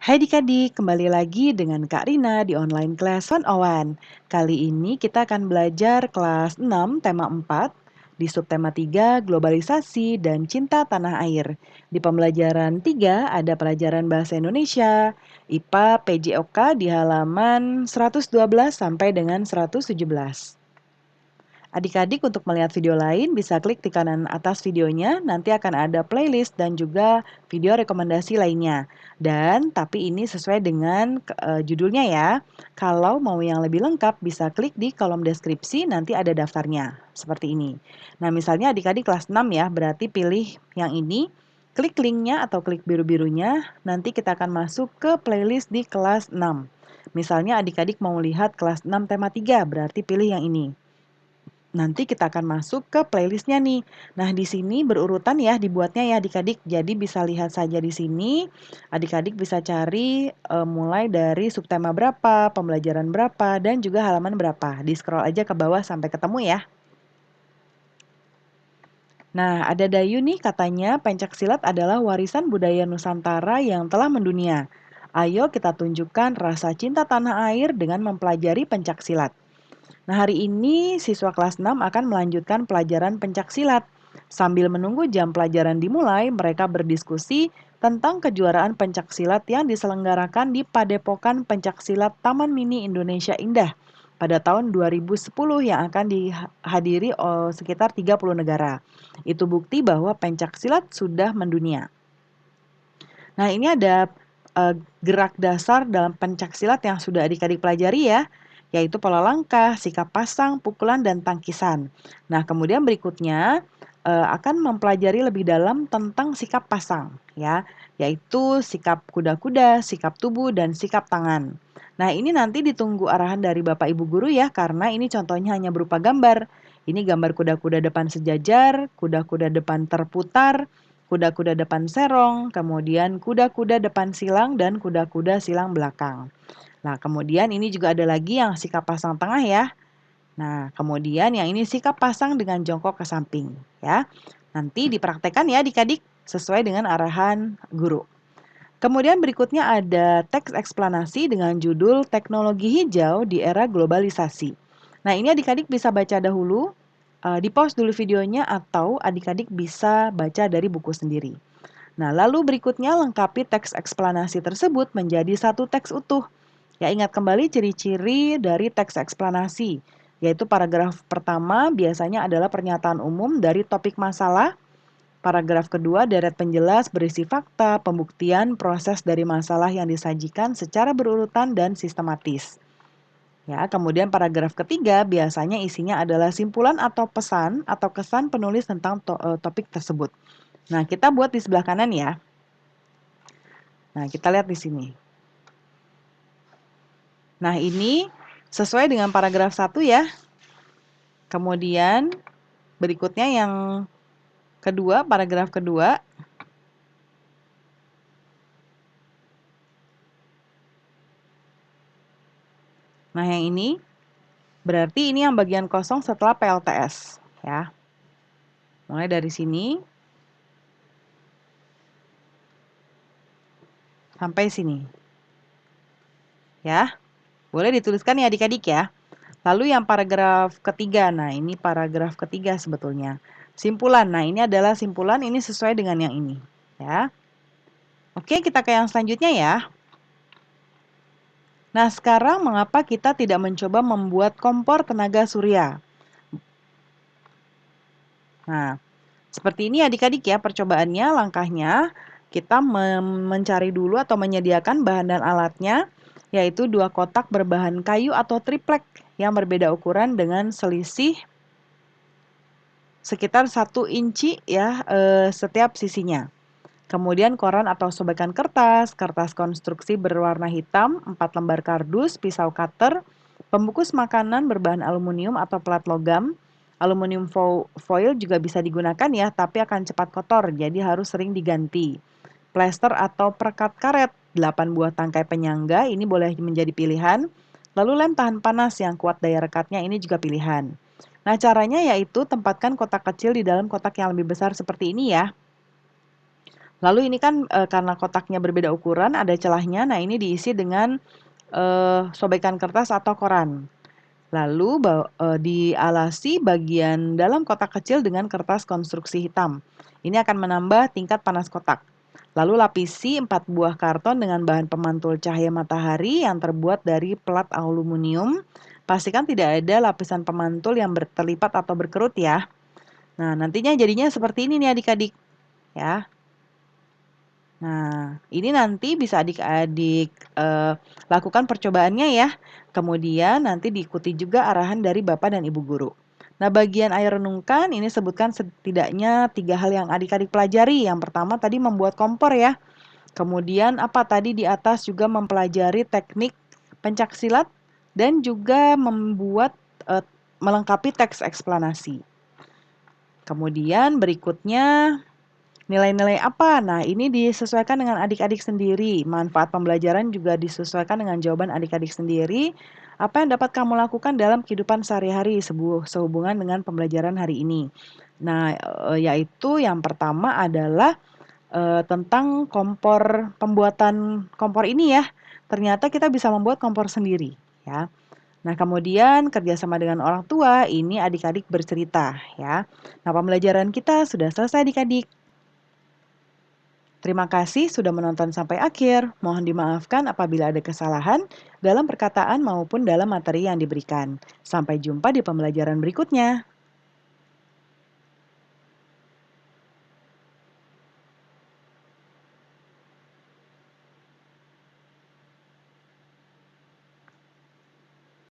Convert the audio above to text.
Hai adik-adik, kembali lagi dengan Kak Rina di online class 101. Kali ini kita akan belajar kelas 6, tema 4, di subtema 3, globalisasi dan cinta tanah air. Di pembelajaran 3 ada pelajaran bahasa Indonesia, IPA, PJOK di halaman 112 sampai dengan 117. Adik-adik untuk melihat video lain bisa klik di kanan atas videonya, nanti akan ada playlist dan juga video rekomendasi lainnya. Dan tapi ini sesuai dengan judulnya ya. Kalau mau yang lebih lengkap bisa klik di kolom deskripsi, nanti ada daftarnya. Seperti ini. Nah, misalnya adik-adik kelas 6 ya, berarti pilih yang ini. Klik linknya atau klik biru-birunya, nanti kita akan masuk ke playlist di kelas 6. Misalnya adik-adik mau lihat kelas 6 tema 3, berarti pilih yang ini. Nanti kita akan masuk ke playlistnya nih. Nah, di sini berurutan ya dibuatnya ya adik-adik. Jadi bisa lihat saja di sini. Adik-adik bisa cari mulai dari subtema berapa, pembelajaran berapa, dan juga halaman berapa. Di scroll aja ke bawah sampai ketemu ya. Nah, ada Dayu nih katanya pencaksilat adalah warisan budaya Nusantara yang telah mendunia. Ayo kita tunjukkan rasa cinta tanah air dengan mempelajari pencaksilat. Nah, hari ini siswa kelas 6 akan melanjutkan pelajaran pencaksilat. Sambil menunggu jam pelajaran dimulai, mereka berdiskusi tentang kejuaraan pencaksilat yang diselenggarakan di Padepokan Pencaksilat Taman Mini Indonesia Indah pada tahun 2010 yang akan dihadiri sekitar 30 negara. Itu bukti bahwa pencaksilat sudah mendunia. Nah, ini ada gerak dasar dalam pencaksilat yang sudah adik-adik pelajari ya, yaitu pola langkah, sikap pasang, pukulan, dan tangkisan. Nah, kemudian berikutnya akan mempelajari lebih dalam tentang sikap pasang, ya, yaitu sikap kuda-kuda, sikap tubuh, dan sikap tangan. Nah, ini nanti ditunggu arahan dari Bapak Ibu Guru ya, karena ini contohnya hanya berupa gambar. Ini gambar kuda-kuda depan sejajar, kuda-kuda depan terputar, kuda-kuda depan serong, kemudian kuda-kuda depan silang, dan kuda-kuda silang belakang. Nah, kemudian ini juga ada lagi yang sikap pasang tengah ya. Nah, kemudian yang ini sikap pasang dengan jongkok ke samping ya. Nanti dipraktekkan ya adik-adik sesuai dengan arahan guru. Kemudian berikutnya ada teks eksplanasi dengan judul Teknologi Hijau di Era Globalisasi. Nah, ini adik-adik bisa baca dahulu, di pause dulu videonya atau adik-adik bisa baca dari buku sendiri. Nah, lalu berikutnya lengkapi teks eksplanasi tersebut menjadi satu teks utuh. Ya, ingat kembali ciri-ciri dari teks eksplanasi, yaitu paragraf pertama biasanya adalah pernyataan umum dari topik masalah. Paragraf kedua, deret penjelas berisi fakta, pembuktian, proses dari masalah yang disajikan secara berurutan dan sistematis. Ya, kemudian paragraf ketiga biasanya isinya adalah simpulan atau pesan atau kesan penulis tentang topik tersebut. Nah, kita buat di sebelah kanan ya. Nah, kita lihat di sini. Nah, ini sesuai dengan paragraf 1 ya. Kemudian berikutnya yang kedua, paragraf kedua. Nah, yang ini berarti ini yang bagian kosong setelah PLTS ya. Mulai dari sini sampai sini. Ya. Boleh dituliskan ya adik-adik ya. Lalu yang paragraf ketiga. Nah, ini paragraf ketiga sebetulnya. Simpulan. Nah, ini adalah simpulan, ini sesuai dengan yang ini, ya. Oke, kita ke yang selanjutnya ya. Nah, sekarang mengapa kita tidak mencoba membuat kompor tenaga surya? Nah, seperti ini adik-adik ya percobaannya, langkahnya. Kita mencari dulu atau menyediakan bahan dan alatnya, yaitu 2 kotak berbahan kayu atau triplek yang berbeda ukuran dengan selisih sekitar 1 inci ya setiap sisinya. Kemudian koran atau sobekan kertas, kertas konstruksi berwarna hitam, 4 lembar kardus, pisau cutter, pembungkus makanan berbahan aluminium atau plat logam. Aluminium foil juga bisa digunakan ya, tapi akan cepat kotor, jadi harus sering diganti. Plester atau perekat karet, 8 buah tangkai penyangga, ini boleh menjadi pilihan. Lalu lem tahan panas yang kuat daya rekatnya, ini juga pilihan. Nah, caranya yaitu tempatkan kotak kecil di dalam kotak yang lebih besar seperti ini ya. Lalu ini kan, karena kotaknya berbeda ukuran, ada celahnya. Nah, ini diisi dengan, sobekan kertas atau koran. Lalu dialasi bagian dalam kotak kecil dengan kertas konstruksi hitam. Ini akan menambah tingkat panas kotak. Lalu lapisi 4 buah karton dengan bahan pemantul cahaya matahari yang terbuat dari plat aluminium. Pastikan tidak ada lapisan pemantul yang terlipat atau berkerut ya. Nah, nantinya jadinya seperti ini nih adik-adik ya. Nah, ini nanti bisa adik-adik, lakukan percobaannya ya. Kemudian nanti diikuti juga arahan dari Bapak dan Ibu guru. Nah, bagian air renungkan ini sebutkan setidaknya 3 hal yang adik-adik pelajari. Yang pertama tadi membuat kompor ya. Kemudian apa tadi di atas juga mempelajari teknik pencaksilat dan juga membuat, melengkapi teks eksplanasi. Kemudian berikutnya nilai-nilai apa? Nah, ini disesuaikan dengan adik-adik sendiri. Manfaat pembelajaran juga disesuaikan dengan jawaban adik-adik sendiri. Apa yang dapat kamu lakukan dalam kehidupan sehari-hari sehubungan dengan pembelajaran hari ini? Nah, yaitu yang pertama adalah, tentang pembuatan kompor ini ya. Ternyata kita bisa membuat kompor sendiri ya. Nah, kemudian kerjasama dengan orang tua, ini adik-adik bercerita ya. Nah, pembelajaran kita sudah selesai adik-adik. Terima kasih sudah menonton sampai akhir. Mohon dimaafkan apabila ada kesalahan dalam perkataan maupun dalam materi yang diberikan. Sampai jumpa di pembelajaran berikutnya.